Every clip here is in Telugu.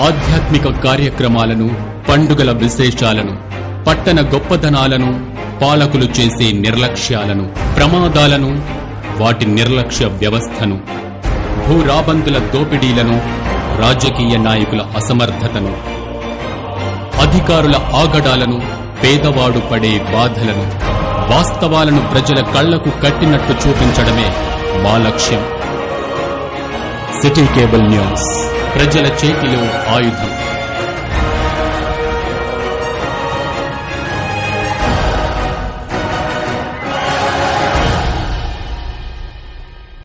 ఆధ్యాత్మిక కార్యక్రమాలను, పండుగల విశేషాలను, పట్టణ గొప్పదనాలను, పాలకులు చేసే నిర్లక్ష్యాలను, ప్రమాదాలను, వాటి నిర్లక్ష్య వ్యవస్థను, భూరాబందుల దోపిడీలను, రాజకీయ నాయకుల అసమర్థతను, అధికారుల ఆగడాలను, పేదవాడు పడే బాధలను, వాస్తవాలను ప్రజల కళ్లకు కట్టినట్టు చూపించడమే మా లక్ష్యం. సిటీ కేబుల్ న్యూస్, ప్రజల చేతిలో ఆయుధం.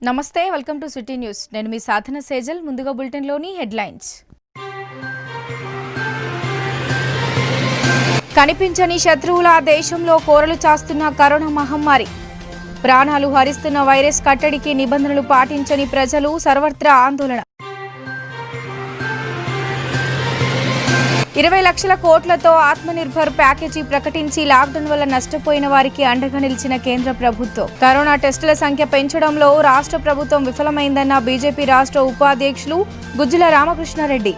నమస్తే, వెల్కమ్ టు సిటీ న్యూస్. నేను మీ సాధన సేజల్. ముందుగా బులెటిన్లోని హెడ్లైన్స్. కనిపించని శత్రువుల దేశంలో కోరలు చాస్తున్న కరోనా మహమ్మారి. ప్రాణాలు హరిస్తున్న వైరస్ కట్టడికి నిబంధనలు పాటించని ప్రజలు, సర్వత్రా ఆందోళన. 20 లక్షల కోట్లతో ఆత్మనిర్భర్ ప్యాకేజీ ప్రకటించి లాక్డౌన్ వల్ల నష్టపోయిన వారికి అండగా నిలిచిన కేంద్ర ప్రభుత్వం. కరోనా టెస్టుల సంఖ్య పెంచడంలో రాష్ట్ర ప్రభుత్వం విఫలమైందన్న బీజేపీ రాష్ట్ర ఉపాధ్యక్షులు గుజ్జుల రామకృష్ణారెడ్డి.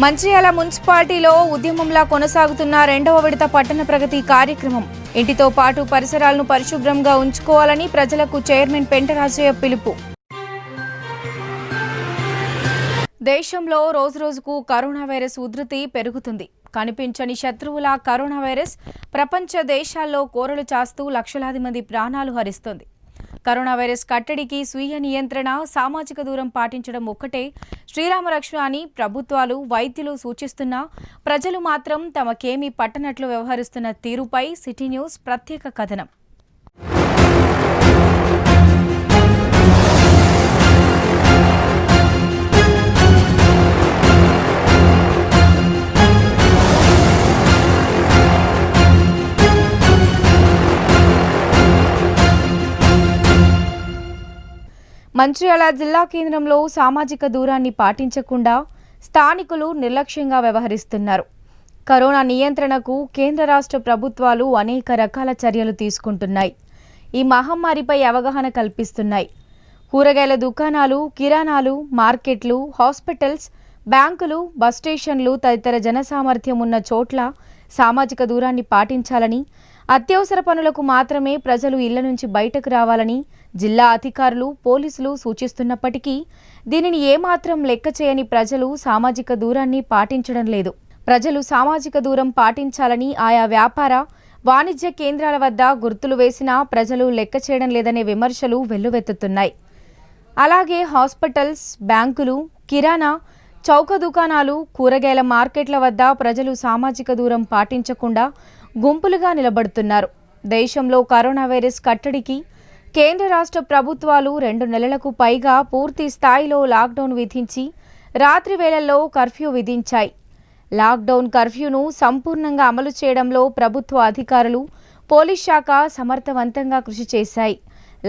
మంచిర్యాల మున్సిపాలిటీలో ఉద్యమంలా కొనసాగుతున్న 2వ విడత పట్టణ ప్రగతి కార్యక్రమం. ఇంటితో పాటు పరిసరాలను పరిశుభ్రంగా ఉంచుకోవాలని ప్రజలకు చైర్మన్ పెంటరాజయ్య పిలుపు. దేశంలో రోజురోజుకు కరోనా వైరస్ ఉధృతి పెరుగుతుంది. కనిపించని శత్రువుల కరోనా వైరస్ ప్రపంచ దేశాల్లో కోరలు చాస్తూ లక్షలాది మంది ప్రాణాలు హరిస్తోంది. కరోనా వైరస్ కట్టడికి స్వీయ నియంత్రణ, సామాజిక దూరం పాటించడం ఒక్కటే శ్రీరామరక్ష అని ప్రభుత్వాలు, వైద్యులు సూచిస్తున్నా ప్రజలు మాత్రం తమకేమీ పట్టనట్లు వ్యవహరిస్తున్న తీరుపై సిటీ న్యూస్ ప్రత్యేక కథనం. మంచిర్యాల జిల్లా కేంద్రంలో సామాజిక దూరాన్ని పాటించకుండా స్థానికులు నిర్లక్ష్యంగా వ్యవహరిస్తున్నారు. కరోనా నియంత్రణకు కేంద్ర రాష్ట్ర ప్రభుత్వాలు అనేక రకాల చర్యలు తీసుకుంటున్నాయి. ఈ మహమ్మారిపై అవగాహన కల్పిస్తున్నాయి. కూరగాయల దుకాణాలు, కిరాణాలు, మార్కెట్లు, హాస్పిటల్స్, బ్యాంకులు, బస్ స్టేషన్లు తదితర జనసామర్థ్యం ఉన్న చోట్ల సామాజిక దూరాన్ని పాటించాలని, అత్యవసర పనులకు మాత్రమే ప్రజలు ఇళ్ల నుంచి బయటకు రావాలని జిల్లా అధికారులు, పోలీసులు సూచిస్తున్నప్పటికీ దీనిని ఏమాత్రం లెక్క చేయని ప్రజలు సామాజిక దూరాన్ని పాటించడం లేదు. ప్రజలు సామాజిక దూరం పాటించాలని ఆయా వ్యాపార, వాణిజ్య కేంద్రాల వద్ద గుర్తులు వేసినా ప్రజలు లెక్క చేయడం లేదనే విమర్శలు వెల్లువెత్తుతున్నాయి. అలాగే హాస్పిటల్స్, బ్యాంకులు, కిరాణా, చౌక దుకాణాలు, కూరగాయల మార్కెట్ల వద్ద ప్రజలు సామాజిక దూరం పాటించకుండా గుంపులుగా నిలబడుతున్నారు. దేశంలో కరోనా వైరస్ కట్టడికి కేంద్ర రాష్ట్ర ప్రభుత్వాలు 2 నెలలకు పైగా పూర్తి స్థాయిలో లాక్డౌన్ విధించి రాత్రి వేళల్లో కర్ఫ్యూ విధించాయి. లాక్డౌన్ కర్ఫ్యూను సంపూర్ణంగా అమలు చేయడంలో ప్రభుత్వ అధికారులు, పోలీస్ శాఖ సమర్థవంతంగా కృషి చేశాయి.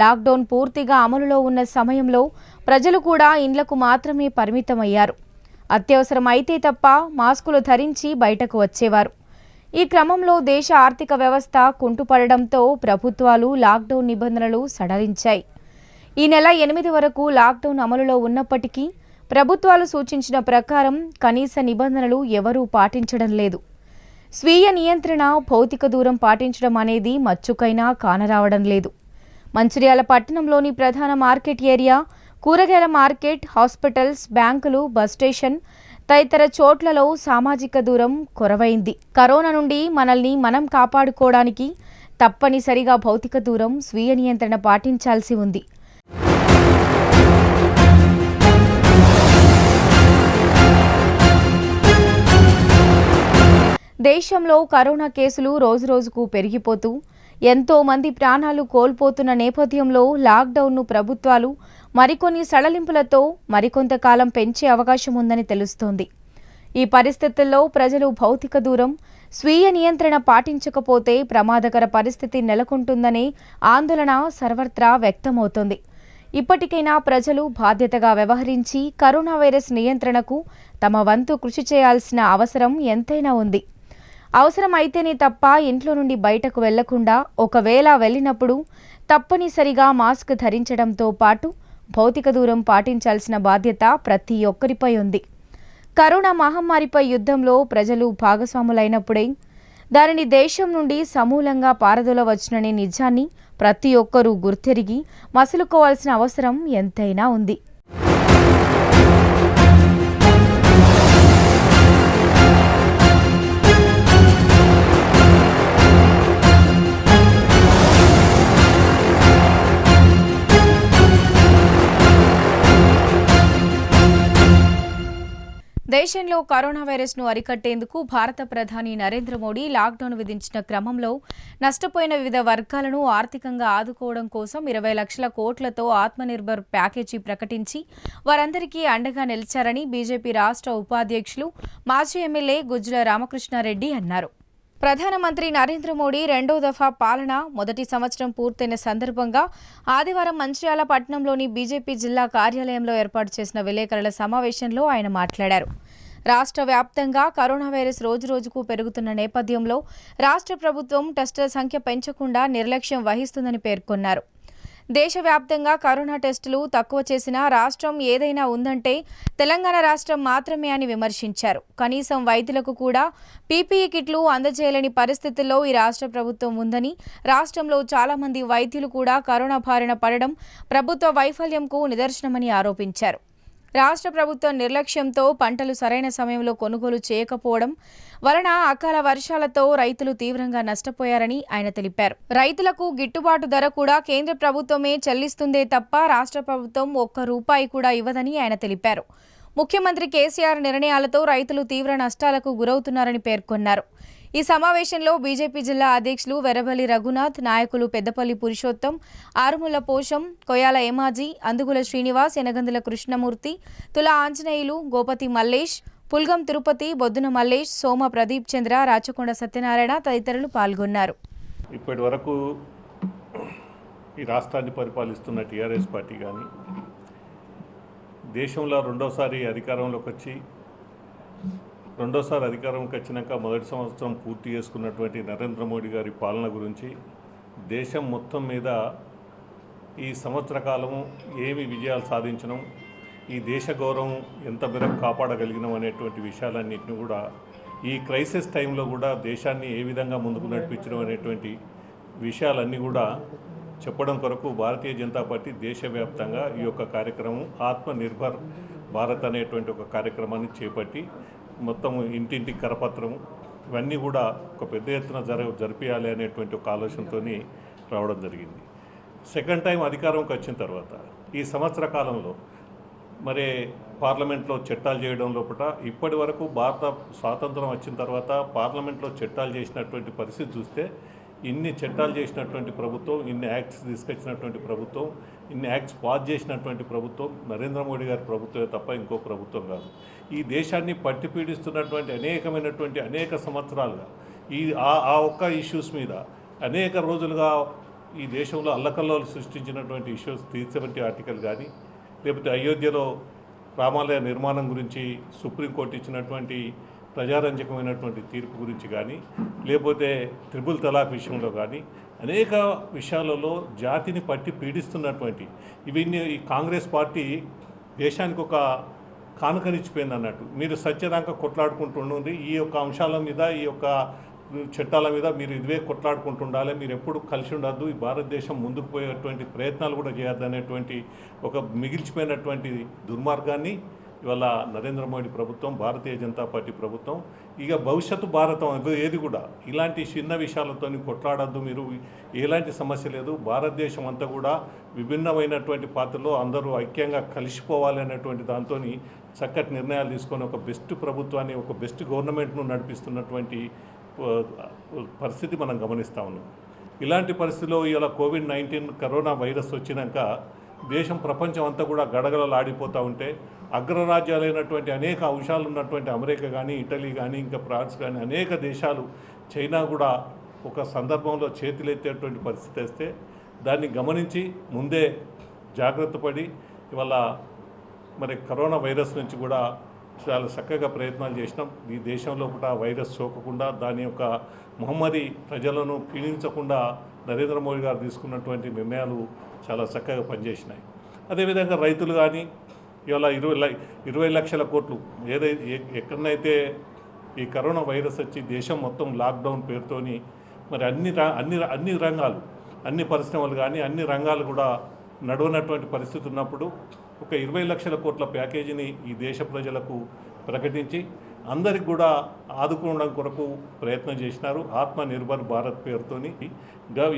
లాక్డౌన్ పూర్తిగా అమలులో ఉన్న సమయంలో ప్రజలు కూడా ఇండ్లకు మాత్రమే పరిమితమయ్యారు. అత్యవసరం అయితే తప్ప మాస్కులు ధరించి బయటకు వచ్చేవారు. ఈ క్రమంలో దేశ ఆర్థిక వ్యవస్థ కుంటుపడడంతో ప్రభుత్వాలు లాక్డౌన్ నిబంధనలు సడలించాయి. ఈ నెల 8 వరకు లాక్డౌన్ అమలులో ఉన్నప్పటికీ ప్రభుత్వాలు సూచించిన ప్రకారం కనీస నిబంధనలు ఎవరూ పాటించడం లేదు. స్వీయ నియంత్రణ, భౌతిక దూరం పాటించడం అనేది మచ్చుకైనా కానరావడం లేదు. మంచిర్యాల పట్టణంలోని ప్రధాన మార్కెట్ ఏరియా, కూరగాయల మార్కెట్, హాస్పిటల్స్, బ్యాంకులు, బస్ స్టేషన్ తదితర చోట్లలో సామాజిక దూరం కొరవైంది. కరోనా నుండి మనల్ని మనం కాపాడుకోవడానికి తప్పనిసరిగా భౌతిక దూరం, స్వీయ నియంత్రణ పాటించాల్సి ఉంది. దేశంలో కరోనా కేసులు రోజురోజుకు పెరిగిపోతూ ఎంతో మంది ప్రాణాలు కోల్పోతున్న నేపథ్యంలో లాక్డౌన్ను ప్రభుత్వాలు మరికొన్ని సడలింపులతో మరికొంతకాలం పెంచే అవకాశం ఉందని తెలుస్తోంది. ఈ పరిస్థితుల్లో ప్రజలు భౌతిక దూరం, స్వీయ నియంత్రణ పాటించకపోతే ప్రమాదకర పరిస్థితి నెలకొంటుందనే ఆందోళన సర్వత్రా వ్యక్తమవుతోంది. ఇప్పటికైనా ప్రజలు బాధ్యతగా వ్యవహరించి కరోనా వైరస్ నియంత్రణకు తమ వంతు కృషి చేయాల్సిన అవసరం ఎంతైనా ఉంది. అవసరమైతేనే తప్ప ఇంట్లో నుండి బయటకు వెళ్లకుండా, ఒకవేళ వెళ్ళినప్పుడు తప్పనిసరిగా మాస్క్ ధరించడంతో పాటు భౌతిక దూరం పాటించాల్సిన బాధ్యత ప్రతి ఒక్కరిపై ఉంది. కరోనా మహమ్మారిపై యుద్ధంలో ప్రజలు భాగస్వాములైనప్పుడే దానిని దేశం నుండి సమూలంగా పారదోలవచ్చుననే నిజాన్ని ప్రతి ఒక్కరూ గుర్తెరిగి మసులుకోవాల్సిన అవసరం ఎంతైనా ఉంది. దేశంలో కరోనా వైరస్ను అరికట్టేందుకు భారత ప్రధాని నరేంద్ర మోడీ లాక్డౌన్ విధించిన క్రమంలో నష్టపోయిన వివిధ వర్గాలను ఆర్థికంగా ఆదుకోవడం కోసం 20 లక్షల కోట్లతో ఆత్మనిర్భర్ ప్యాకేజీ ప్రకటించి వారందరికీ అండగా నిలిచారని బీజేపీ రాష్ట్ర ఉపాధ్యక్షులు మాజీ ఎమ్మెల్యే గుజ్జల రామకృష్ణారెడ్డి అన్నారు. ప్రధానమంత్రి నరేంద్ర మోడీ రెండో దఫా పాలన మొదటి సంవత్సరం పూర్తయిన సందర్భంగా ఆదివారం మంచిర్యాల పట్టణంలోని బీజేపీ జిల్లా కార్యాలయంలో ఏర్పాటు చేసిన విలేకరుల సమావేశంలో ఆయన మాట్లాడారు. రాష్ట్ర వ్యాప్తంగా కరోనా వైరస్ రోజురోజుకు పెరుగుతున్న నేపథ్యంలో రాష్ట్ర ప్రభుత్వం టెస్టుల సంఖ్య పెంచకుండా నిర్లక్ష్యం వహిస్తుందని పేర్కొన్నారు. దేశవ్యాప్తంగా కరోనా టెస్టులు తక్కువ చేసిన రాష్ట్రం ఏదైనా ఉందంటే తెలంగాణ రాష్ట్రం మాత్రమే అని విమర్శించారు. కనీసం వైద్యులకు కూడా పీపీఈ కిట్లు అందజేయలేని పరిస్థితుల్లో ఈ రాష్ట్ర ప్రభుత్వం ఉందని, రాష్ట్రంలో చాలా మంది వైద్యులు కూడా కరోనా బారిన పడడం ప్రభుత్వ వైఫల్యంకు నిదర్శనమని ఆరోపించారు. రాష్ట్ర ప్రభుత్వం నిర్లక్ష్యంతో పంటలు సరైన సమయంలో కొనుగోలు చేయకపోవడం వలన అకాల వర్షాలతో రైతులు తీవ్రంగా నష్టపోయారని ఆయన తెలిపారు. రైతులకు గిట్టుబాటు ధర కూడా కేంద్ర ప్రభుత్వమే చెల్లిస్తుందే తప్ప రాష్ట్ర ప్రభుత్వం ఒక్క రూపాయి కూడా ఇవ్వదని ఆయన తెలిపారు. ముఖ్యమంత్రి కేసీఆర్ నిర్ణయాలతో రైతులు తీవ్ర నష్టాలకు గురవుతున్నారని పేర్కొన్నారు. ఈ సమావేశంలో బీజేపీ జిల్లా అధ్యక్షులు వెరబలి రఘునాథ్, నాయకులు పెద్దపల్లి పురుషోత్తం, ఆరుముల పోషం, కొయాల ఏమాజీ, అందుగుల శ్రీనివాస్, ఎనగందుల కృష్ణమూర్తి, తుల ఆంజనేయులు, గోపతి మల్లేష్, పుల్గం తిరుపతి, బొద్దున మల్లేష్, సోమ ప్రదీప్ చంద్ర, రాచకొండ సత్యనారాయణ తదితరులు పాల్గొన్నారు. ఇప్పటి వరకు ఈ రాష్ట్రాన్ని పరిపాలిస్తున్న టీఆర్ఎస్ పార్టీ కానీ దేశంలో రెండోసారి అధికారంలోకి వచ్చినాక మొదటి సంవత్సరం పూర్తి చేసుకున్నటువంటి నరేంద్ర మోడీ గారి పాలన గురించి దేశం మొత్తం మీద ఈ సంవత్సర కాలము ఏమి విజయాలు సాధించడం, ఈ దేశ గౌరవం ఎంత మేరకు కాపాడగలిగినాం అనేటువంటి విషయాలన్నింటినీ కూడా ఈ క్రైసిస్ టైంలో కూడా దేశాన్ని ఏ విధంగా ముందుకు నడిపించడం అనేటువంటి విషయాలన్నీ కూడా చెప్పడం కొరకు భారతీయ జనతా పార్టీ దేశవ్యాప్తంగా ఈ యొక్క కార్యక్రమం ఆత్మనిర్భర్ భారత్ అనేటువంటి ఒక కార్యక్రమాన్ని చేపట్టి మొత్తం ఇంటింటి కరపత్రము ఇవన్నీ కూడా ఒక పెద్ద ఎత్తున జరిపించాలి అనేటువంటి ఒక ఆలోచనతో రావడం జరిగింది. సెకండ్ టైం అధికారంకి వచ్చిన తర్వాత ఈ సంవత్సర కాలంలో మరి పార్లమెంట్లో చట్టాలు చేయడం లోపల ఇప్పటి వరకు భారత స్వాతంత్రం వచ్చిన తర్వాత పార్లమెంట్లో చట్టాలు చేసినటువంటి పరిస్థితి చూస్తే ఇన్ని చట్టాలు చేసినటువంటి ప్రభుత్వం, ఇన్ని యాక్ట్స్ తీసుకొచ్చినటువంటి ప్రభుత్వం, ఇన్ని యాక్ట్స్ పాస్ చేసినటువంటి ప్రభుత్వం నరేంద్ర మోడీ గారి ప్రభుత్వమే తప్ప ఇంకో ప్రభుత్వం కాదు. ఈ దేశాన్ని పట్టి పీడిస్తున్నటువంటి అనేక సంవత్సరాలుగా ఆ ఒక్క ఇష్యూస్ మీద అనేక రోజులుగా ఈ దేశంలో అల్లకల్లోలు సృష్టించినటువంటి ఇష్యూస్ 370 ఆర్టికల్ కానీ, లేకపోతే అయోధ్యలో రామాలయ నిర్మాణం గురించి సుప్రీంకోర్టు ఇచ్చినటువంటి ప్రజారంజకమైనటువంటి తీర్పు గురించి కానీ, లేకపోతే త్రిపుల్ తలాక్ విషయంలో కానీ అనేక విషయాలలో జాతిని పట్టి పీడిస్తున్నటువంటి ఇవన్నీ ఈ కాంగ్రెస్ పార్టీ దేశానికి ఒక కానుకనిచ్చిపోయింది అన్నట్టు. మీరు సత్యదాకా కొట్లాడుకుంటుండండి, ఈ యొక్క అంశాల మీద, ఈ యొక్క చట్టాల మీద మీరు ఇదివే కొట్లాడుకుంటుండాలి, మీరు ఎప్పుడు కలిసి ఉండద్దు, ఈ భారతదేశం ముందుకు పోయేటువంటి ప్రయత్నాలు కూడా చేయొద్దు అనేటువంటి ఒక మిగిల్చిపోయినటువంటి దుర్మార్గాన్ని ఇవాళ నరేంద్ర మోడీ ప్రభుత్వం, భారతీయ జనతా పార్టీ ప్రభుత్వం ఇక భవిష్యత్తు భారతం ఏది కూడా ఇలాంటి చిన్న విషయాలతో కొట్లాడద్దు, మీరు ఎలాంటి సమస్య లేదు, భారతదేశం అంతా కూడా విభిన్నమైనటువంటి పాత్రలో అందరూ ఐక్యంగా కలిసిపోవాలి అనేటువంటి దాంతో చక్కటి నిర్ణయాలు తీసుకొని ఒక బెస్ట్ ప్రభుత్వాన్ని, ఒక బెస్ట్ గవర్నమెంట్ను నడిపిస్తున్నటువంటి పరిస్థితి మనం గమనిస్తూ ఉన్నాం. ఇలాంటి పరిస్థితిలో ఇలా కోవిడ్-19 కరోనా వైరస్ వచ్చినాక దేశం ప్రపంచం అంతా కూడా గడగడలాడిపోతూ ఉంటే అగ్రరాజ్యాలైనటువంటి అనేక అంశాలు ఉన్నటువంటి అమెరికా కానీ, ఇటలీ కానీ, ఇంకా ఫ్రాన్స్ కానీ అనేక దేశాలు, చైనా కూడా ఒక సందర్భంలో చేతులెత్తేటువంటి పరిస్థితి వస్తే దాన్ని గమనించి ముందే జాగ్రత్త పడి ఇవాళ మరి కరోనా వైరస్ నుంచి కూడా చాలా చక్కగా ప్రయత్నాలు చేసినాం. ఈ దేశంలో కూడా వైరస్ సోకకుండా, దాని యొక్క మహమ్మారి ప్రజలను పీడించకుండా నరేంద్ర మోడీ గారు తీసుకున్నటువంటి నిర్ణయాలు చాలా చక్కగా పనిచేసినాయి. అదేవిధంగా రైతులు కానీ ఇవాళ 20 లక్షల కోట్లు ఎక్కడనైతే ఈ కరోనా వైరస్ వచ్చి దేశం మొత్తం లాక్డౌన్ పేరుతోని మరి అన్ని రంగాలు, అన్ని పరిశ్రమలు కానీ అన్ని రంగాలు కూడా నడవనటువంటి పరిస్థితి ఉన్నప్పుడు ఒక 20 లక్షల కోట్ల ప్యాకేజీని ఈ దేశ ప్రజలకు ప్రకటించి అందరికి కూడా ఆదుకోవడం కొరకు ప్రయత్నం చేసినారు. ఆత్మనిర్భర్ భారత్ పేరుతోని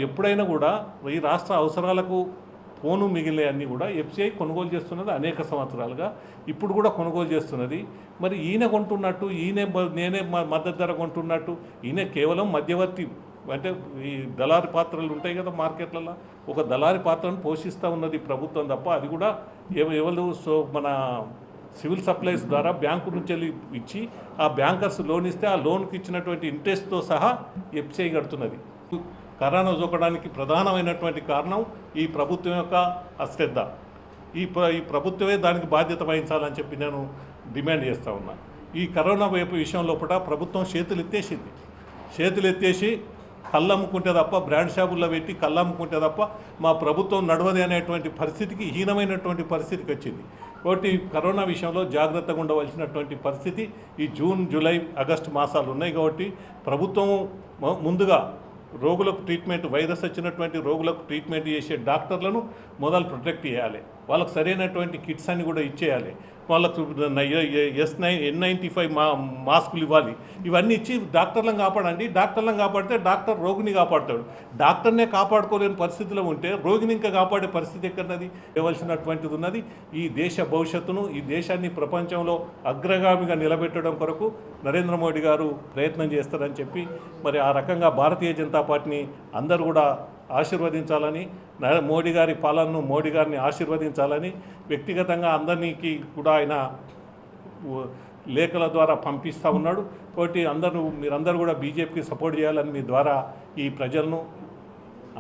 ఎప్పుడైనా కూడా ఈ రాష్ట్ర అవసరాలకు పోను మిగిలిన అన్నీ కూడా ఎఫ్సిఐ కొనుగోలు చేస్తున్నది అనేక సంవత్సరాలుగా, ఇప్పుడు కూడా కొనుగోలు చేస్తున్నది. మరి ఈయన కొంటున్నట్టు, నేనే మద్దతు ధర కొంటున్నట్టు, ఈయన కేవలం మధ్యవర్తి, అంటే ఈ దళారి పాత్రలు ఉంటాయి కదా మార్కెట్లలో, ఒక దళారి పాత్రను పోషిస్తూ ఉన్నది ప్రభుత్వం తప్ప, అది కూడా ఎవరు మన సివిల్ సప్లైస్ ద్వారా బ్యాంకు నుంచి వెళ్ళి ఇచ్చి ఆ బ్యాంకర్స్ లోన్ ఇస్తే ఆ లోన్కి ఇచ్చినటువంటి ఇంట్రెస్ట్తో సహా ఎఫ్సిఐ కడుతున్నది. కరోనా సోకడానికి ప్రధానమైనటువంటి కారణం ఈ ప్రభుత్వం యొక్క అశ్రద్ధ. ఈ ప్రభుత్వమే దానికి బాధ్యత వహించాలని చెప్పి నేను డిమాండ్ చేస్తూ ఉన్నా. ఈ కరోనా వైపు విషయం లోపల ప్రభుత్వం చేతులు ఎత్తేసి కళ్ళమ్ముకుంటే తప్ప, బ్రాండ్ షాపుల్లో పెట్టి కళ్ళమ్ముకుంటే తప్ప మా ప్రభుత్వం నడవది అనేటువంటి పరిస్థితికి, హీనమైనటువంటి పరిస్థితికి వచ్చింది. కాబట్టి కరోనా విషయంలో జాగ్రత్తగా ఉండవలసినటువంటి పరిస్థితి ఈ జూన్, జూలై, ఆగస్టు మాసాలు ఉన్నాయి. కాబట్టి ప్రభుత్వం ముందుగా రోగులకు ట్రీట్మెంట్, వైరస్ వచ్చినటువంటి రోగులకు ట్రీట్మెంట్ చేసే డాక్టర్లను మొదలు ప్రొటెక్ట్ చేయాలి. వాళ్ళకు సరైనటువంటి కిట్స్ అన్ని కూడా ఇచ్చేయాలి. వాళ్ళకు N95 మాస్కులు ఇవ్వాలి. ఇవన్నీ ఇచ్చి డాక్టర్లను కాపాడండి. డాక్టర్లను కాపాడితే డాక్టర్ రోగిని కాపాడుతాడు. డాక్టర్నే కాపాడుకోలేని పరిస్థితిలో ఉంటే రోగిని ఇంకా కాపాడే పరిస్థితి ఎక్కడన్నది ఇవ్వాల్సినటువంటిది ఉన్నది. ఈ దేశ భవిష్యత్తును, ఈ దేశాన్ని ప్రపంచంలో అగ్రగామిగా నిలబెట్టడం కొరకు నరేంద్ర మోడీ గారు ప్రయత్నం చేస్తారని చెప్పి, మరి ఆ రకంగా భారతీయ జనతా పార్టీని అందరూ కూడా ఆశీర్వదించాలని, మోడీ గారి పాలనను, మోడీ గారిని ఆశీర్వదించాలని వ్యక్తిగతంగా అందరికీ కూడా ఆయన లేఖల ద్వారా పంపిస్తూ ఉన్నాడు. కాబట్టి మీరందరూ కూడా బీజేపీకి సపోర్ట్ చేయాలని మీ ద్వారా ఈ ప్రజలను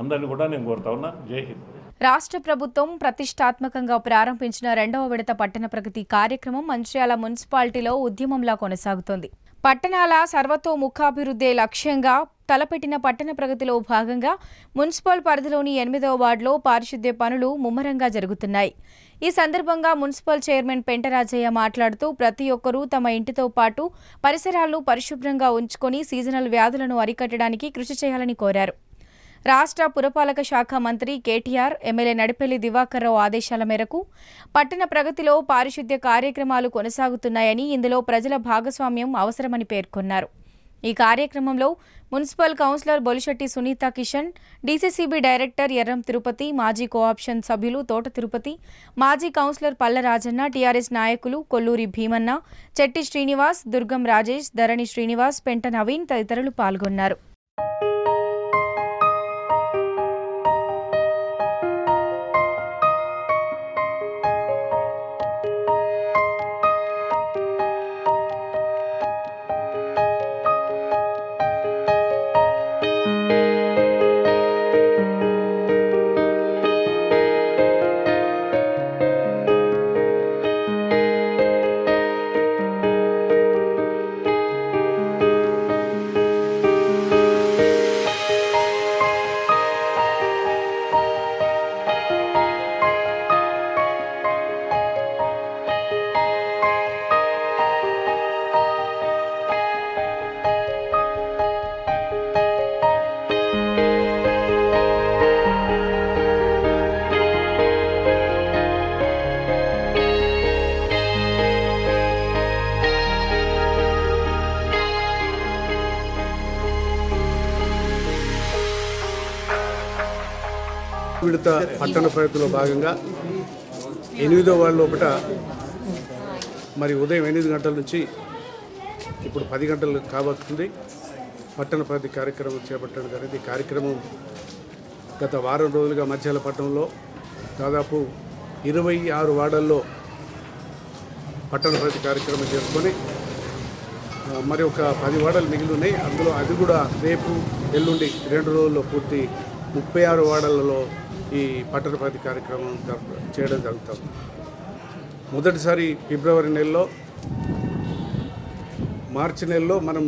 అందరినీ కూడా నేను కోరుతా ఉన్నా. జై హింద్. రాష్ట్ర ప్రభుత్వం ప్రతిష్టాత్మకంగా ప్రారంభించిన 2వ విడత పట్టణ ప్రగతి కార్యక్రమం మంచిర్యాల మున్సిపాలిటీలో ఉద్యమంలా కొనసాగుతోంది. పట్టణాల సర్వతోముఖాభివృద్ధే లక్ష్యంగా తలపెట్టిన పట్టణ ప్రగతిలో భాగంగా మున్సిపల్ పరిధిలోని 8వ వార్డులో పారిశుద్ధ్య పనులు ముమ్మరంగా జరుగుతున్నాయి. ఈ సందర్భంగా మున్సిపల్ చైర్మన్ పెంటరాజయ్య మాట్లాడుతూ ప్రతి ఒక్కరూ తమ ఇంటితో పాటు పరిసరాలను పరిశుభ్రంగా ఉంచుకొని సీజనల్ వ్యాధులను అరికట్టడానికి కృషి చేయాలని కోరారు. రాష్ట్ర పురపాలక శాఖ మంత్రి కేటీఆర్, ఎమ్మెల్యే నడిపెల్లి దివాకర్ రావు ఆదేశాల మేరకు పట్టణ ప్రగతిలో పారిశుద్ధ్య కార్యక్రమాలు కొనసాగుతున్నాయని, ఇందులో ప్రజల భాగస్వామ్యం అవసరమని పేర్కొన్నారు. ఈ కార్యక్రమంలో municipal councillor Bolisetti Sunitha Kishan, DCCB director Erram Tirupati, మాజీ కోఆప్షన్ సభ్యులు తోట తిరుపతి, మాజీ కౌన్సిలర్ పల్ల రాజన్న, టీఆర్ఎస్ నాయకులు కొల్లూరి భీమన్న, చెట్టి శ్రీనివాస్, దుర్గం రాజేష్, ధరణి శ్రీనివాస్, పెంట నవీన్ తదితరులు పాల్గొన్నారు. విడత పట్టణ ప్రగతిలో భాగంగా 8వ వార్డు లోపల మరి ఉదయం 8 గంటల నుంచి ఇప్పుడు 10 గంటలు కాబోతుంది పట్టణ ప్రగతి కార్యక్రమం చేపట్టడం జరిగింది. ఈ కార్యక్రమం గత వారం రోజులుగా మంచిర్యాల పట్టణంలో దాదాపు 26 వార్డుల్లో పట్టణ ప్రగతి కార్యక్రమం చేసుకొని మరి ఒక 10 వార్డులు మిగిలి ఉన్నాయి. అందులో అది కూడా రేపు ఎల్లుండి 2 రోజుల్లో పూర్తి 36 వార్డులలో ఈ పట్టణ ప్రగతి కార్యక్రమం చేయడం జరుగుతుంది. మొదటిసారి ఫిబ్రవరి నెలలో, మార్చి నెలలో మనం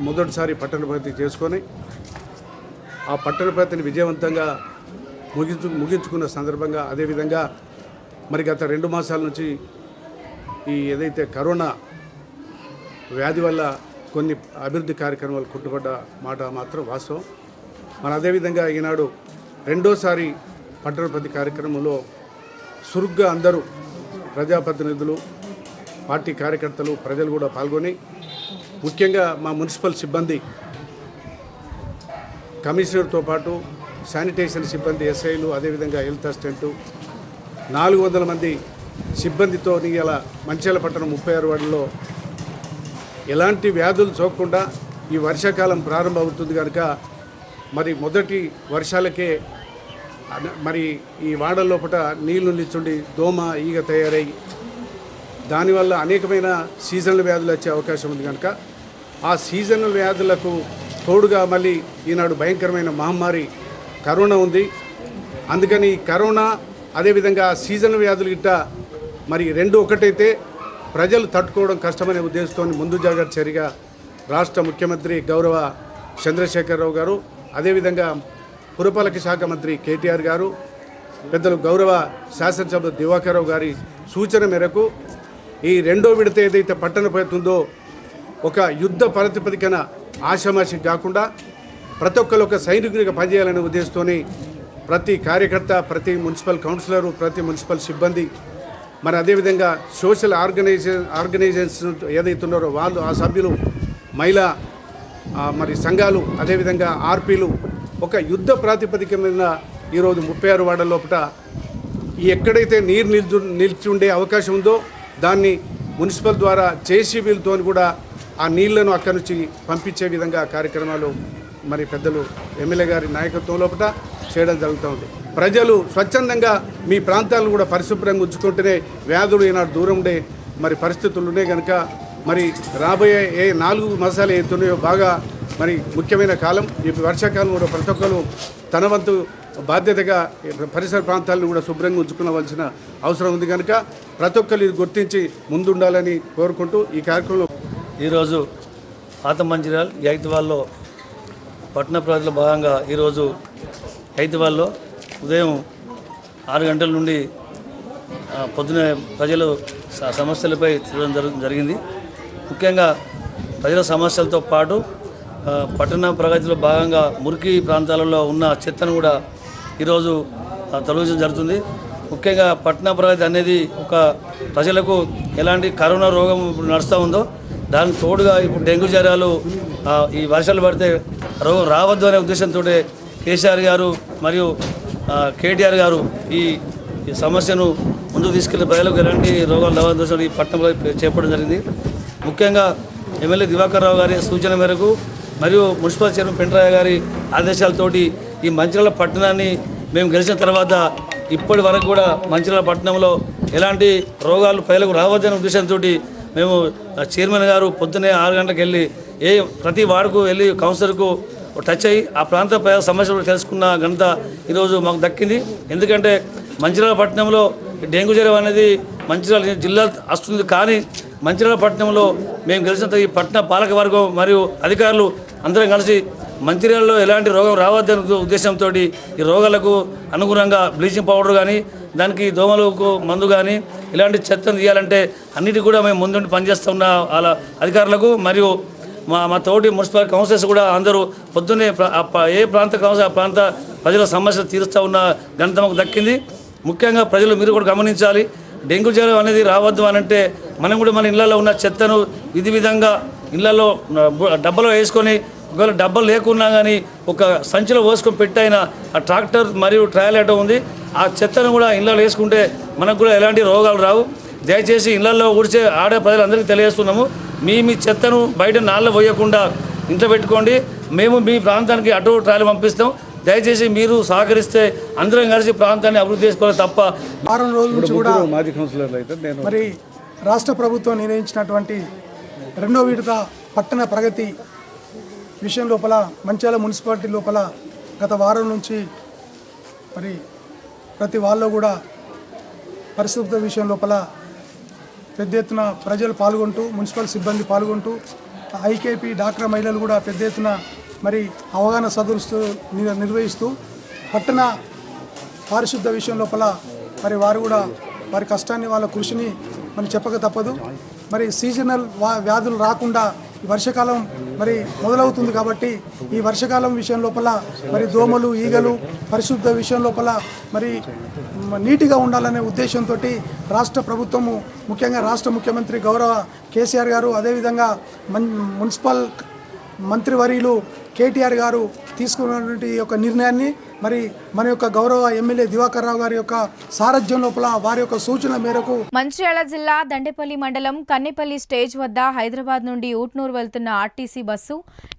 మొదటిసారి పట్టణ ప్రగతి చేసుకొని ఆ పట్టణ ప్రగతిని విజయవంతంగా ముగించుకున్న సందర్భంగా, అదేవిధంగా మరి గత 2 మాసాల నుంచి ఈ ఏదైతే కరోనా వ్యాధి వల్ల కొన్ని అభివృద్ధి కార్యక్రమాలు కుంటుపడ్డ మాట మాత్రం వాస్తవం. మరి అదేవిధంగా ఈనాడు రెండోసారి పట్టణ ప్రతి కార్యక్రమంలో చురుగ్గా అందరూ ప్రజాప్రతినిధులు, పార్టీ కార్యకర్తలు, ప్రజలు కూడా పాల్గొని ముఖ్యంగా మా మున్సిపల్ సిబ్బంది, కమిషనర్తో పాటు శానిటేషన్ సిబ్బంది, ఎస్ఐలు, అదేవిధంగా హెల్త్ అసిస్టెంటు 400 మంది సిబ్బందితో ఇలా మంచిర్యాల పట్టణం 36 వార్డుల్లో ఎలాంటి వ్యాధులు సోకకుండా ఈ వర్షాకాలం ప్రారంభం అవుతుంది కనుక మరి మొదటి వర్షాలకే మరి ఈ వాడల లోపల నీళ్లు నిల్చుండి దోమ, ఈగ తయారై దానివల్ల అనేకమైన సీజనల్ వ్యాధులు వచ్చే అవకాశం ఉంది కనుక ఆ సీజనల్ వ్యాధులకు తోడుగా మళ్ళీ ఈనాడు భయంకరమైన మహమ్మారి కరోనా ఉంది. అందుకని కరోనా అదేవిధంగా సీజనల్ వ్యాధులు గిట్ట మరి రెండు ఒకటైతే ప్రజలు తట్టుకోవడం కష్టమనే ఉద్దేశంతో ముందు జాగ్రత్త చర్యగా రాష్ట్ర ముఖ్యమంత్రి గౌరవ చంద్రశేఖరరావు గారు, అదేవిధంగా పురపాలక శాఖ మంత్రి కేటీఆర్ గారు, పెద్దలు గౌరవ శాసనసభ దివాకర్ రావు గారి సూచన మేరకు ఈ రెండో విడత ఏదైతే పట్టణ పోతుందో ఒక యుద్ధ ప్రాతిపదికన ఆషామాషి కాకుండా ప్రతి ఒక్కరు ఒక సైనికునిగా పనిచేయాలనే ఉద్దేశంతో ప్రతి కార్యకర్త, ప్రతి మున్సిపల్ కౌన్సిలరు, ప్రతి మున్సిపల్ సిబ్బంది, మరి అదేవిధంగా సోషల్ ఆర్గనైజేషన్స్ ఏదైతే ఉన్నారో వాళ్ళు, ఆ సభ్యులు, మహిళా మరి సంఘాలు, అదేవిధంగా ఆర్పీలు ఒక యుద్ధ ప్రాతిపదిక మీద ఈరోజు 36 వార్డుల లోపల ఎక్కడైతే నీరు నిలిచి ఉండే అవకాశం ఉందో దాన్ని మున్సిపల్ ద్వారా జేసీబీలతో కూడా ఆ నీళ్లను అక్కడి నుంచి పంపించే విధంగా కార్యక్రమాలు మరి పెద్దలు ఎమ్మెల్యే గారి నాయకత్వం లోపల చేయడం జరుగుతూ ఉంది. ప్రజలు స్వచ్ఛందంగా మీ ప్రాంతాలను కూడా పరిశుభ్రంగా ఉంచుకుంటేనే వ్యాధులు ఈనాడు దూరం ఉండే మరి పరిస్థితులు ఉన్నాయి కనుక మరి రాబోయే 4 మాసాలు అవుతున్నాయో బాగా మరి ముఖ్యమైన కాలం. ఈ వర్షాకాలం కూడా ప్రతి ఒక్కరు తన వంతు బాధ్యతగా పరిసర ప్రాంతాలను కూడా శుభ్రంగా ఉంచుకోవాల్సిన అవసరం ఉంది కనుక ప్రతి ఒక్కరు ఇది గుర్తించి ముందుండాలని కోరుకుంటూ ఈ కార్యక్రమంలో ఈరోజు పాత మంచిర్యాల యైతివాల్లో పట్టణ ప్రజల భాగంగా ఈరోజు యైతివాల్లో ఉదయం 6 గంటల నుండి పొద్దునే ప్రజలు సమస్యలపై తిరగడం జరిగింది. ముఖ్యంగా ప్రజల సమస్యలతో పాటు పట్టణ ప్రగతిలో భాగంగా మురికి ప్రాంతాలలో ఉన్న చెత్తను కూడా ఈరోజు తొలగించడం జరుగుతుంది. ముఖ్యంగా పట్టణ ప్రగతి అనేది ఒక ప్రజలకు ఎలాంటి కరోనా రోగం ఇప్పుడు నడుస్తూ ఉందో దానికి తోడుగా ఇప్పుడు డెంగ్యూ జ్వరాలు ఈ వర్షాలు పడితే రోగం రావద్దు అనే ఉద్దేశంతో కేసీఆర్ గారు మరియు కేటీఆర్ గారు ఈ సమస్యను ముందుకు తీసుకెళ్లి ప్రజలకు ఎలాంటి రోగాలు రావద్దు ఈ పట్టణంలో చేపట్టడం జరిగింది. ముఖ్యంగా ఎమ్మెల్యే దివాకర్ రావు గారి సూచన మేరకు మరియు మున్సిపల్ చైర్మన్ పెంటరాయ గారి ఆదేశాలతోటి ఈ మంచిర్యాల పట్టణాన్ని మేము గెలిచిన తర్వాత ఇప్పటి వరకు కూడా మంచిర్యాల పట్టణంలో ఎలాంటి రోగాలు ప్రజలకు రావద్దనే ఉద్దేశంతో మేము చైర్మన్ గారు పొద్దున్నే 6 గంటలకు వెళ్ళి ప్రతి వార్డుకు వెళ్ళి కౌన్సిలర్కు టచ్ అయ్యి ఆ ప్రాంత ప్రజల సమస్యలు తెలుసుకున్న ఘనత ఈరోజు మాకు దక్కింది. ఎందుకంటే మంచిర్యాల పట్టణంలో డెంగ్యూ జ్వరం అనేది మంచిర్యాల జిల్లా వస్తుంది, కానీ మంచిర్యాల పట్టణంలో మేము గెలిచినంత ఈ పట్టణ పాలక వర్గం మరియు అధికారులు అందరం కలిసి మంచిర్యాలలో ఎలాంటి రోగం రావద్దనే ఉద్దేశంతో ఈ రోగాలకు అనుగుణంగా బ్లీచింగ్ పౌడర్ కానీ దానికి దోమలకు మందు కానీ ఇలాంటి చెత్తను తీయాలంటే అన్నిటి కూడా మేము ముందుండి పనిచేస్తున్న వాళ్ళ అధికారులకు మరియు మా తోటి మున్సిపల్ కౌన్సిలర్స్ కూడా అందరూ పొద్దున్నే ఏ ప్రాంత కౌన్సిల్ ఆ ప్రాంత ప్రజల సమస్యలు తీరుస్తూ ఉన్న ఘనత మాకు దక్కింది. ముఖ్యంగా ప్రజలు మీరు కూడా గమనించాలి, డెంగ్యూ జ్వరం అనేది రావద్దు అని అంటే మనం కూడా మన ఇళ్లలో ఉన్న చెత్తను విధి విధంగా ఇళ్లలో డబ్బాలో వేసుకొని, ఒకవేళ డబ్బాలు లేకున్నా కానీ ఒక సంచిలో పోసుకొని పెట్టైన ఆ ట్రాక్టర్ మరియు ట్రయల్ ఆటో ఉంది, ఆ చెత్తను కూడా ఇళ్లలో వేసుకుంటే మనకు కూడా ఎలాంటి రోగాలు రావు. దయచేసి ఇళ్లలో ఊడ్చే ఆడే ప్రజలందరికీ తెలియజేస్తున్నాము, మీ చెత్తను బయట నాళ్ళ పోయకుండా ఇంట్లో పెట్టుకోండి. మేము మీ ప్రాంతానికి ఆటో ట్రయల్ పంపిస్తాం. దయచేసి మీరు సహకరిస్తే అందరం కలిసి ప్రాంతాన్ని అభివృద్ధి చేసుకోవాలి తప్ప. వారం రోజుల నుంచి కూడా మాజీ కౌన్సిలర్లు అయితే మరి రాష్ట్ర ప్రభుత్వం నిర్ణయించినటువంటి రెండో విడత పట్టణ ప్రగతి విషయం లోపల మంచిర్యాల మున్సిపాలిటీ లోపల గత వారం నుంచి మరి ప్రతి వాళ్ళు కూడా పరిశుభ్రత విషయం లోపల పెద్ద ఎత్తున ప్రజలు పాల్గొంటూ, మున్సిపల్ సిబ్బంది పాల్గొంటూ, ఐకేపీ డాక్రా మహిళలు కూడా పెద్ద ఎత్తున మరి అవగాహన సదస్సు నిర్వహిస్తూ పట్టణ పారిశుద్ధ విషయం లోపల మరి వారు కూడా వారి కష్టాన్ని వాళ్ళ కృషిని మనం చెప్పక తప్పదు. మరి సీజనల్ వ్యాధులు రాకుండా ఈ వర్షాకాలం మరి మొదలవుతుంది కాబట్టి ఈ వర్షాకాలం విషయం లోపల మరి దోమలు ఈగలు పరిశుద్ధ విషయం లోపల మరి నీటిగా ఉండాలనే ఉద్దేశంతో రాష్ట్ర ప్రభుత్వము ముఖ్యంగా రాష్ట్ర ముఖ్యమంత్రి గౌరవ కేసీఆర్ గారు అదేవిధంగా మున్సిపల్ మంత్రివర్యులు కేటీఆర్ గారు తీసుకున్నటువంటి యొక్క నిర్ణయాన్ని మరి మన యొక్క గౌరవ ఎమ్మెల్యే దివాకర్ రావు గారి యొక్క సారథ్యం లోపల వారి యొక్క సూచన మేరకు మంచిర్యాల జిల్లా దండేపల్లి మండలం కన్నెపల్లి స్టేజ్ వద్ద హైదరాబాద్ నుండి ఊట్నూరు వెళ్తున్న ఆర్టీసీ బస్సు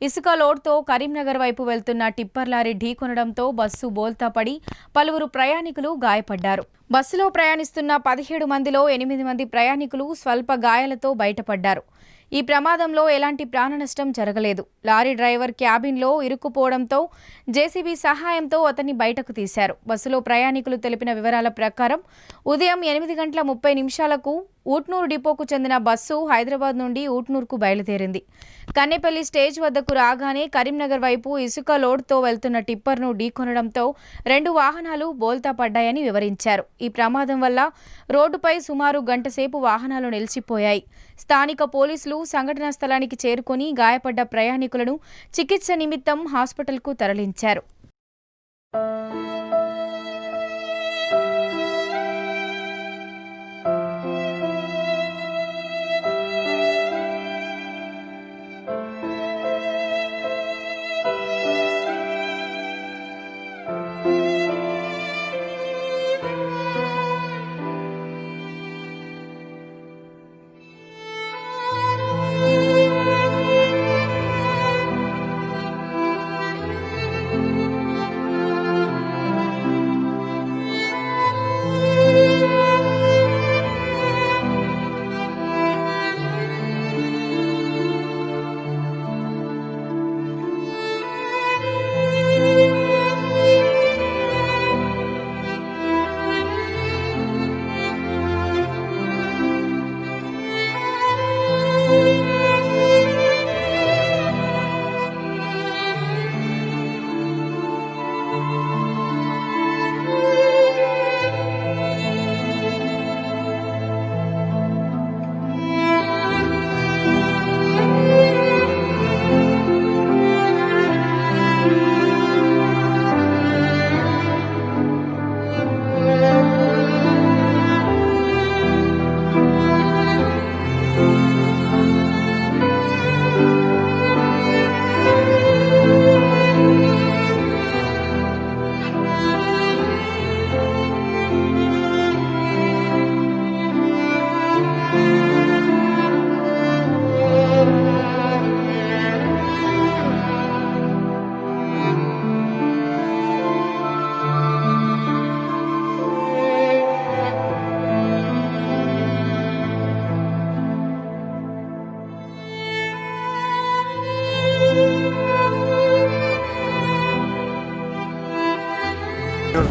ఇసుక లోడ్తో కరీంనగర్ వైపు వెళ్తున్న టిప్పర్ లారీ ఢీకొనడంతో బస్సు బోల్తా పడి పలువురు ప్రయాణికులు గాయపడ్డారు. బస్సులో ప్రయాణిస్తున్న 17 మందిలో 8 మంది ప్రయాణికులు స్వల్ప గాయాలతో బయటపడ్డారు. ఈ ప్రమాదంలో ఎలాంటి ప్రాణనష్టం జరగలేదు. లారీ డ్రైవర్ క్యాబిన్లో ఇరుక్కుపోవడంతో జేసీబీ సహాయంతో అతన్ని బయటకు తీశారు. బస్సులో ప్రయాణికులు తెలిపిన వివరాల ప్రకారం ఉదయం 8:30 ఊట్నూరు డిపోకు చెందిన బస్సు హైదరాబాద్ నుండి ఊట్నూరుకు బయలుదేరింది. కన్నెపల్లి స్టేజ్ వద్దకు రాగానే కరీంనగర్ వైపు ఇసుక లోడ్తో వెళ్తున్న టిప్పర్ను ఢీకొనడంతో 2 వాహనాలు బోల్తా పడ్డాయని వివరించారు. ఈ ప్రమాదం వల్ల రోడ్డుపై సుమారు గంట సేపు వాహనాలు నిలిచిపోయాయి. స్థానిక పోలీసులు సంఘటనా స్థలానికి చేరుకొని గాయపడ్డ ప్రయాణికులను చికిత్స నిమిత్తం హాస్పిటల్కు తరలించారు.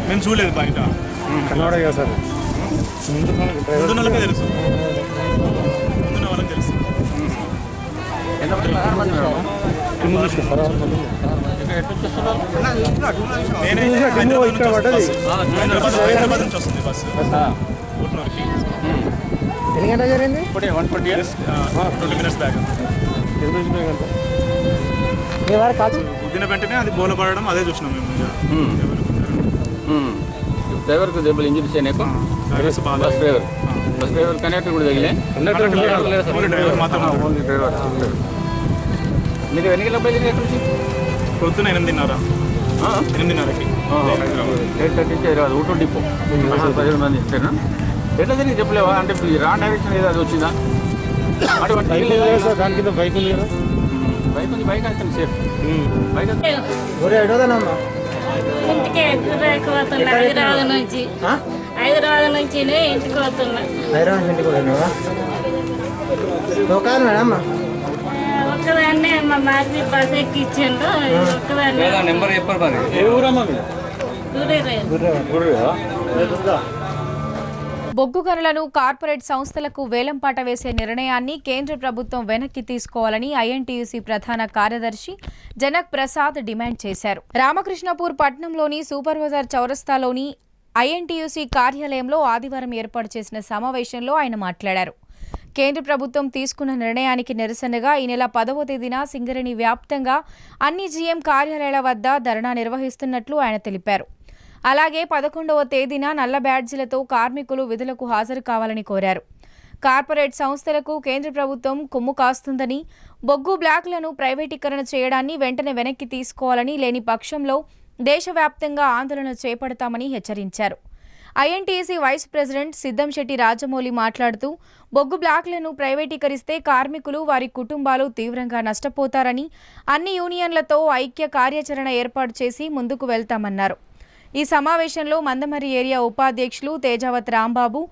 మేము చూడలేదు బయట కర్ణాటక సార్ ముందున్న వాళ్ళకే తెలుసు ముందున్న వాళ్ళకి తెలుసు హైదరాబాద్ నుంచి వస్తుంది బస్సు ఊట్నూరుకి. ఎన్ని గంటలు జరిగింది? 20 minutes బ్యాక్. గుద్దిన వెంటనే అది బోలపడడం అదే చూసినాం మేము. డ్రైవర్కు దెబ్బలు ఇంజరీస్ అయినాక బస్ డ్రైవర్ కనెక్టర్ కూడా తగిలే డ్రైవర్ మాత్రం ఓన్లీ డ్రైవర్. మీరు ఎన్ని గంటల బయలుదేరి ఎక్కడి నుంచి? పొద్దున 8:30. 8:30కి 8:30 నుంచి హైదరాబాద్ ఊటూరు డిపో 17 మంది ఇచ్చారు. ఎట్లా తిరిగి చెప్పలేవా? అంటే రాంగ్ డైరెక్షన్ ఏదో అది వచ్చిందా? దాని కింద బైక్ ఉంది కదా, బైక్ ఉంది, బైక్ అంటే సేఫ్ బైక్. ఇంటికి పోతున్నా. హైదరాబాద్ నుంచి ఇంటికి పోతున్నా. ఒక్కదాన్నే మా మార్చి బస్ ఎక్కిచ్చిండు. ఒక్కదాన్నే నెంబర్ చెప్పారు మరి. బొగ్గు గనులను కార్పొరేట్ సంస్థలకు వేలంపాట వేసే నిర్ణయాన్ని కేంద్ర ప్రభుత్వం వెనక్కి తీసుకోవాలని ఐఎన్టీయూసీ ప్రధాన కార్యదర్శి జనక్ ప్రసాద్ డిమాండ్ చేశారు. రామకృష్ణపూర్ పట్టణంలోని సూపర్ బజార్ చౌరస్తాలోని ఐఎన్టీయూసీ కార్యాలయంలో ఆదివారం ఏర్పాటు చేసిన సమావేశంలో ఆయన మాట్లాడారు. కేంద్ర ప్రభుత్వం తీసుకున్న నిర్ణయానికి నిరసనగా ఈ నెల 10వ తేదీన సింగరేణి వ్యాప్తంగా అన్ని జీఎం కార్యాలయాల వద్ద ధర్నా నిర్వహిస్తున్నట్లు ఆయన తెలిపారు. అలాగే 11వ తేదీన నల్ల బ్యాడ్జీలతో కార్మికులు విధులకు హాజరు కావాలని కోరారు. కార్పొరేట్ సంస్థలకు కేంద్ర ప్రభుత్వం కొమ్ము కాస్తుందని, బొగ్గు బ్లాక్లను ప్రైవేటీకరణ చేయడాన్ని వెంటనే వెనక్కి తీసుకోవాలని, లేని పక్షంలో దేశవ్యాప్తంగా ఆందోళన చేపడతామని హెచ్చరించారు. INTUC vice president Siddhamshetti Rajamouli మాట్లాడుతూ బొగ్గు బ్లాక్లను ప్రైవేటీకరిస్తే కార్మికులు, వారి కుటుంబాలు తీవ్రంగా నష్టపోతారని, అన్ని యూనియన్లతో ఐక్య కార్యాచరణ ఏర్పాటు చేసి ముందుకు వెళ్తామన్నారు. ఈ సమావేశంలో మందమరి ఏరియా ఉపాధ్యక్షులు తేజావత్ రాంబాబు,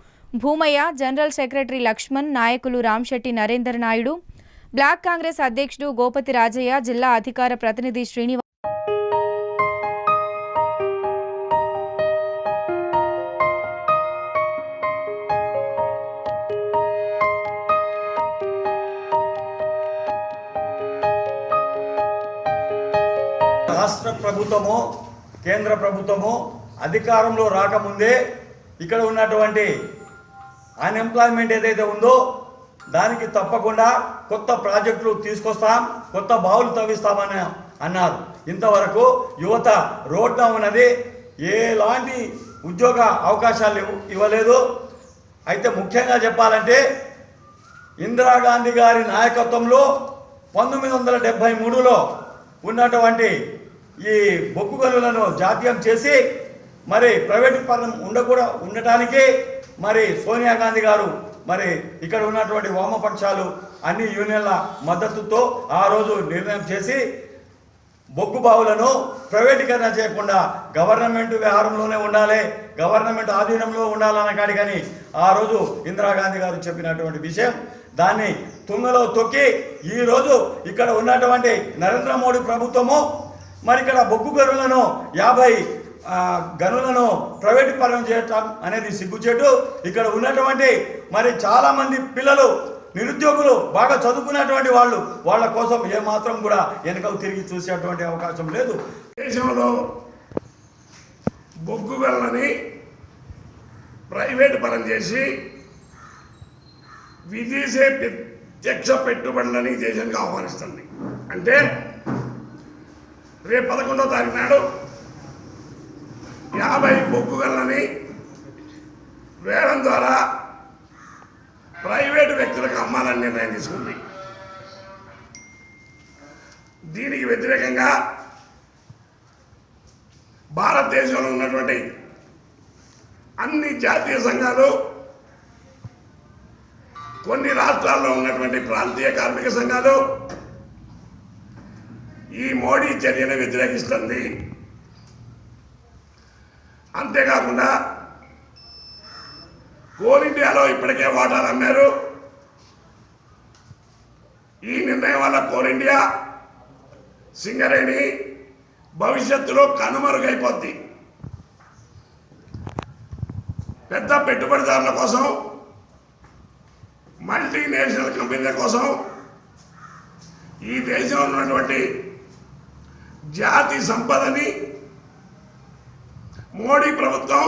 భూమయ్య, జనరల్ సెక్రటరీ లక్ష్మణ్, నాయకులు రామ్శెట్టి నరేందర్ నాయుడు, బ్లాక్ కాంగ్రెస్ అధ్యక్షుడు గోపతి రాజయ్య, జిల్లా అధికార ప్రతినిధి శ్రీనివాస్. రాష్ట్ర ప్రభుత్వము, కేంద్ర ప్రభుత్వము అధికారంలో రాకముందే ఇక్కడ ఉన్నటువంటి అన్ఎంప్లాయ్మెంట్ ఏదైతే ఉందో దానికి తప్పకుండా కొత్త ప్రాజెక్టులు తీసుకొస్తాం, కొత్త బావులు తవ్విస్తామని అన్నారు. ఇంతవరకు యువత రోడ్న ఉన్నది, ఎలాంటి ఉద్యోగ అవకాశాలు ఇవ్వలేదు. అయితే ముఖ్యంగా చెప్పాలంటే ఇందిరాగాంధీ గారి నాయకత్వంలో 1973లో ఉన్నటువంటి ఈ బొగ్గు గనులను జాతీయం చేసి మరి ప్రైవేట్ పరం ఉండటానికి మరి సోనియా గాంధీ గారు మరి ఇక్కడ ఉన్నటువంటి వామపక్షాలు అన్ని యూనియన్ల మద్దతుతో ఆ రోజు నిర్ణయం చేసి బొగ్గు బావులను ప్రైవేటీకరణ చేయకుండా గవర్నమెంట్ వ్యవహారంలోనే ఉండాలి, గవర్నమెంట్ ఆధీనంలో ఉండాలన్న కాడి కానీ ఆ రోజు ఇందిరాగాంధీ గారు చెప్పినటువంటి విషయం దాన్ని తుంగలో తొక్కి ఈరోజు ఇక్కడ ఉన్నటువంటి నరేంద్ర మోడీ ప్రభుత్వము మరి ఇక్కడ బొగ్గు గనులను 50 గనులను ప్రైవేట్ పరం చేయటం అనేది సిగ్గుచేటు. ఇక్కడ ఉన్నటువంటి మరి చాలామంది పిల్లలు, నిరుద్యోగులు, బాగా చదువుకున్నటువంటి వాళ్ళ కోసం ఏమాత్రం కూడా వెనకకు తిరిగి చూసేటువంటి అవకాశం లేదు. దేశంలో బొగ్గు గనులని ప్రైవేట్ పరం చేసి విదేశీ ప్రత్యక్ష పెట్టుబడులని దేశానికి ఆహ్వానిస్తుంది. అంటే రేపు 11వ తారీఖు నాడు 50 బొగ్గు గనులని వేలం ద్వారా ప్రైవేటు వ్యక్తులకు అమ్మాలని నిర్ణయం తీసుకుంది. దీనికి వ్యతిరేకంగా భారతదేశంలో ఉన్నటువంటి అన్ని జాతీయ సంఘాలు, కొన్ని రాష్ట్రాల్లో ఉన్నటువంటి ప్రాంతీయ కార్మిక సంఘాలు ఈ మోడీ చర్యను వ్యతిరేకిస్తుంది. అంతేకాకుండా కోల్ ఇండియాలో ఇప్పటికే వాటాలు అమ్మారు. ఈ నిర్ణయం వల్ల కోల్ ఇండియా, సింగరేణి భవిష్యత్తులో కనుమరుగైపోద్ది. పెద్ద పెట్టుబడిదారుల కోసం, మల్టీనేషనల్ కంపెనీల కోసం ఈ దేశంలో ఉన్నటువంటి జాతి సంపదని మోడీ ప్రభుత్వం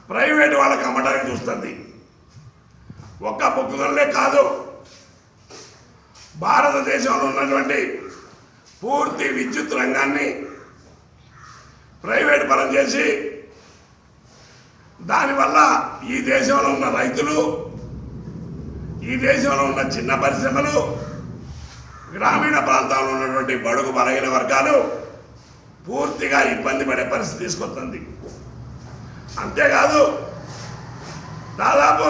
ప్రైవేట్ వాళ్ళకి అమ్మడానికి చూస్తుంది. ఒక్క బొగ్గు గనులే కాదు, భారతదేశంలో ఉన్నటువంటి పూర్తి విద్యుత్ రంగాన్ని ప్రైవేట్ పరం చేసి దానివల్ల ఈ దేశంలో ఉన్న రైతులు, ఈ దేశంలో ఉన్న చిన్న పరిశ్రమలు, గ్రామీణ ప్రాంతాల్లో ఉన్నటువంటి బడుగు బలహీన వర్గాలు పూర్తిగా ఇబ్బంది పడే పరిస్థితి తీసుకొస్తుంది. అంతేకాదు దాదాపు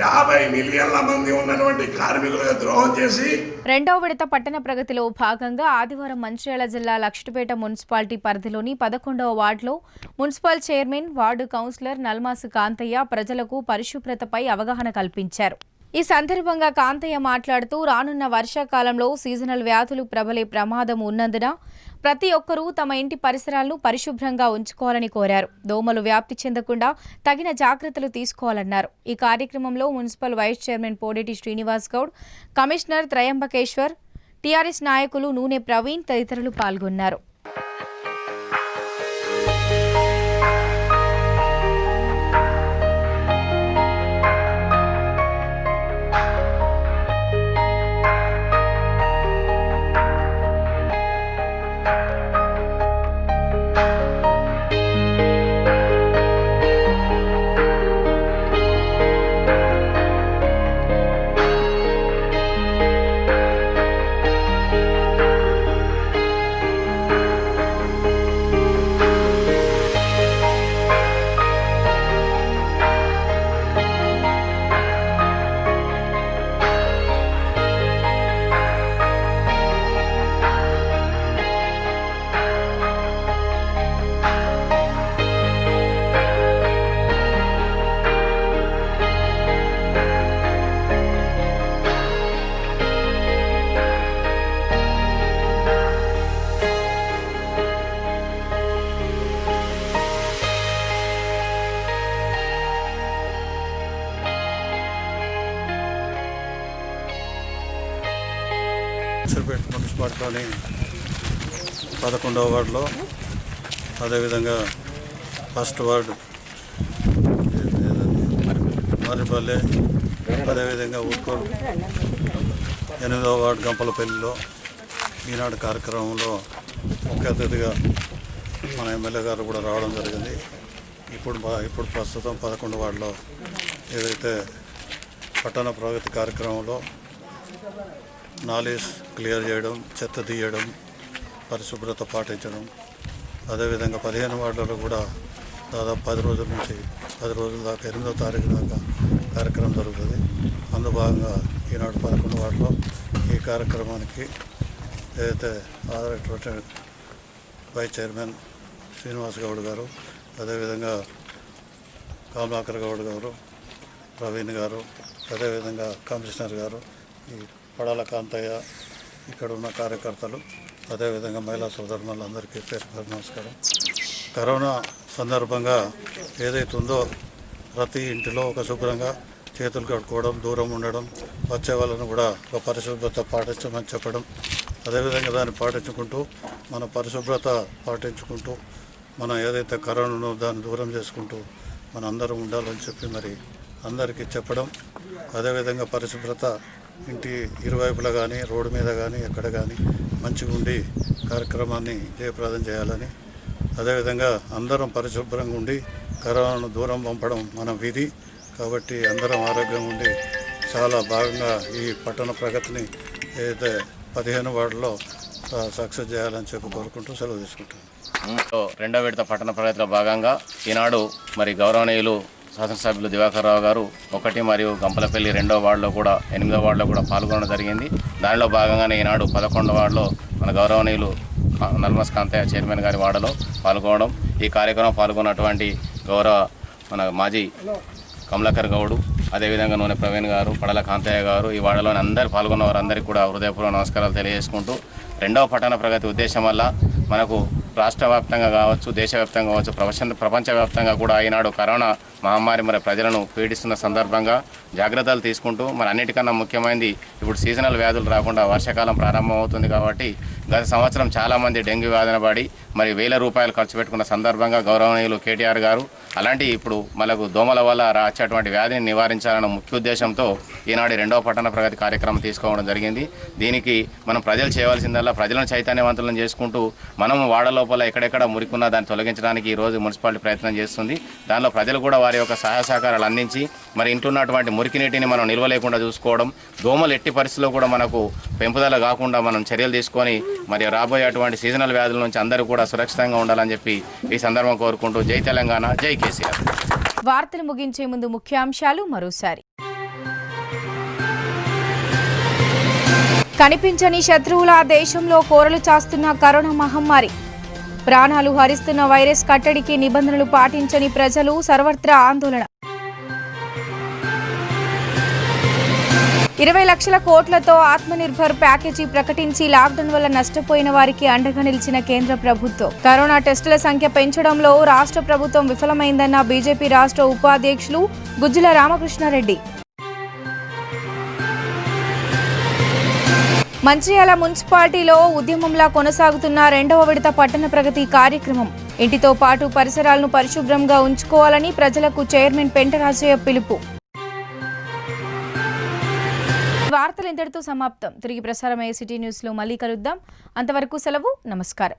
50 మిలియన్ల మంది ఉన్నటువంటి కార్మికులకు ద్రోహం చేసి రెండవ విడత పట్టణ ప్రగతిలో భాగంగా ఆదివారం మంచిర్యాల జిల్లా లక్షటిపేట మున్సిపాలిటీ పరిధిలోని 11వ వార్డులో municipal chairman, ward councillor Nalmasu Kantayya ప్రజలకు పరిశుభ్రతపై అవగాహన కల్పించారు. ఈ సందర్భంగా కాంతయ్య మాట్లాడుతూ రానున్న వర్షాకాలంలో సీజనల్ వ్యాధులు ప్రబలే ప్రమాదం ఉన్నందున ప్రతి ఒక్కరూ తమ ఇంటి పరిసరాలను పరిశుభ్రంగా ఉంచుకోవాలని కోరారు. దోమలు వ్యాప్తి చెందకుండా తగిన జాగ్రత్తలు తీసుకోవాలన్నారు. ఈ కార్యక్రమంలో municipal vice chairman Podeti Srinivas Goud, commissioner Trayambakeshwar, TRS నాయకులు నూనె ప్రవీణ్ తదితరులు పాల్గొన్నారు. లక్షపేట మున్సిపాలిటీలోని 11వ వార్డులో, అదేవిధంగా ఫస్ట్ వార్డు మర్రిపల్లె, అదేవిధంగా ఊరుకోడు 8వ వార్డు గంపలపల్లిలో ఈనాడు కార్యక్రమంలో ముఖ్య అతిథిగా మన ఎమ్మెల్యే గారు కూడా రావడం జరిగింది. ఇప్పుడు ప్రస్తుతం 11 వార్డులో ఏదైతే పట్టణ ప్రగతి కార్యక్రమంలో నాలీస్ క్లియర్ చేయడం, చెత్త తీయడం, పరిశుభ్రత పాటించడం, అదేవిధంగా 15 వార్డులలో కూడా దాదాపు 10 రోజుల నుంచి 10 రోజుల దాకా 8వ తారీఖు దాకా కార్యక్రమం జరుగుతుంది. అందులో భాగంగా ఈనాడు 11 వార్డులో ఈ కార్యక్రమానికి ఏదైతే ఆదరైనటువంటి వైస్ చైర్మన్ శ్రీనివాస్ గౌడ్ గారు, అదేవిధంగా కమలాకర్ గౌడ్ గారు, ప్రవీణ్ గారు, అదేవిధంగా కమిషనర్ గారు, ఈ పడాల కాంతయ్య, ఇక్కడ ఉన్న కార్యకర్తలు, అదేవిధంగా మహిళా సోదరులందరికీ పేరు నమస్కారం. కరోనా సందర్భంగా ఏదైతే ఉందో ప్రతి ఇంటిలో ఒక శుభ్రంగా చేతులు కట్టుకోవడం, దూరం ఉండడం, వచ్చే వాళ్ళను కూడా ఒక పరిశుభ్రత పాటించమని చెప్పడం, అదేవిధంగా దాన్ని పాటించుకుంటూ మన పరిశుభ్రత పాటించుకుంటూ మనం ఏదైతే కరోనాను దాన్ని దూరం చేసుకుంటూ మన అందరం ఉండాలని చెప్పి మరి అందరికీ చెప్పడం, అదేవిధంగా పరిశుభ్రత ఇంటి ఇరువైపులా కానీ రోడ్డు మీద కానీ ఎక్కడ కానీ మంచిగా ఉండి కార్యక్రమాన్ని జయప్రదం చేయాలని, అదేవిధంగా అందరం పరిశుభ్రంగా ఉండి కరోనాను దూరం పంపడం మన విధి. కాబట్టి అందరం ఆరోగ్యంగా ఉండి చాలా భాగంగా ఈ పట్టణ ప్రగతిని ఏదైతే 15 వార్డులో సక్సెస్ చేయాలని చెప్పి కోరుకుంటూ సెలవు తీసుకుంటాం. రెండో విడత పట్టణ ప్రగతిలో భాగంగా ఈనాడు మరి గౌరవనీయులు శాసనసభ్యులు దివాకర్ రావు గారు 1 మరియు గంపలపల్లి 2వ వార్డులో కూడా 8వ వార్డులో కూడా పాల్గొనడం జరిగింది. దానిలో భాగంగానే ఈనాడు 11వ వార్డులో మన గౌరవనీయులు నల్మస్ కాంతయ్య చైర్మన్ గారి వార్డులో పాల్గొనడం. ఈ కార్యక్రమం పాల్గొన్నటువంటి గౌరవ మన మాజీ కమలాకర్ గౌడు, అదేవిధంగా నూనె ప్రవీణ్ గారు, పడల కాంతయ్య గారు, ఈ వార్డులోని అందరు పాల్గొన్న వారందరికీ కూడా హృదయపూర్వక నమస్కారాలు తెలియజేసుకుంటూ, రెండవ పట్టణ ప్రగతి ఉద్దేశం వల్ల మనకు రాష్ట్ర వ్యాప్తంగా కావచ్చు, దేశవ్యాప్తంగా కావచ్చు, ప్రపంచవ్యాప్తంగా కూడా ఈనాడు కరోనా మహమ్మారి మరి ప్రజలను పీడిస్తున్న సందర్భంగా జాగ్రత్తలు తీసుకుంటూ మరి అన్నిటికన్నా ముఖ్యమైనది ఇప్పుడు సీజనల్ వ్యాధులు రాకుండా వర్షాకాలం ప్రారంభమవుతుంది కాబట్టి గత సంవత్సరం చాలామంది డెంగ్యూ వ్యాధిన పడి మరి ₹1000 ఖర్చు పెట్టుకున్న సందర్భంగా గౌరవనీయులు కేటీఆర్ గారు అలాంటి ఇప్పుడు మనకు దోమల వల్ల వచ్చేటువంటి వ్యాధిని నివారించాలన్న ముఖ్య ఉద్దేశంతో ఈనాడు రెండవ పట్టణ ప్రగతి కార్యక్రమం తీసుకోవడం జరిగింది. దీనికి మనం ప్రజలు చేయవలసిందల్లా ప్రజలను చైతన్యవంతులను చేసుకుంటూ మనం వాడ లోపల ఎక్కడెక్కడ మురికున్నా దాన్ని తొలగించడానికి ఈరోజు మున్సిపాలిటీ ప్రయత్నం చేస్తుంది. దానిలో ప్రజలు కూడా వారి యొక్క సహాయ సహకారాలు అందించి మరి ఇంట్లో ఉన్నటువంటి మురికి నీటిని మనం నిల్వ లేకుండా చూసుకోవడం, దోమలు ఎట్టి పరిస్థితుల్లో కూడా మనకు పెంపుదల కాకుండా మనం చర్యలు తీసుకొని మరి రాబోయేటువంటి సీజనల్ వ్యాధుల నుంచి అందరూ కూడా సురక్షితంగా ఉండాలని చెప్పి ఈ సందర్భం కోరుకుంటూ జై తెలంగాణ, జై కేసీఆర్. వార్తలు ముగించే ముందు ముఖ్యాంశాలు మరోసారి. కనిపించని శత్రువుల దేశంలో కోరలు చాస్తున్న కరోనా మహమ్మారి, ప్రాణాలు హరిస్తున్న వైరస్ కట్టడికి నిబంధనలు పాటించని ప్రజలు, సర్వత్రా ఆందోళన. 20 లక్షల కోట్లతో ఆత్మనిర్భర్ ప్యాకేజీ ప్రకటించి లాక్డౌన్ వల్ల నష్టపోయిన వారికి అండగా నిలిచిన కేంద్ర ప్రభుత్వం. కరోనా టెస్టుల సంఖ్య పెంచడంలో రాష్ట్ర ప్రభుత్వం విఫలమైందన్న బీజేపీ రాష్ట్ర ఉపాధ్యక్షులు గుజ్జుల రామకృష్ణారెడ్డి. మంచిర్యాల మున్సిపాలిటీలో ఉద్యమంలా కొనసాగుతున్న రెండవ విడత పట్టణ ప్రగతి కార్యక్రమం. ఇంటితో పాటు పరిసరాలను పరిశుభ్రంగా ఉంచుకోవాలని ప్రజలకు చైర్మన్ పెంటరాజయ్య పిలుపు. వార్తలు ఇంతటితో సమాప్తం. తిరిగి ప్రసారమయ్యే సిటీ న్యూస్లో మళ్ళీ కలుద్దాం. అంతవరకు సెలవు. నమస్కారం.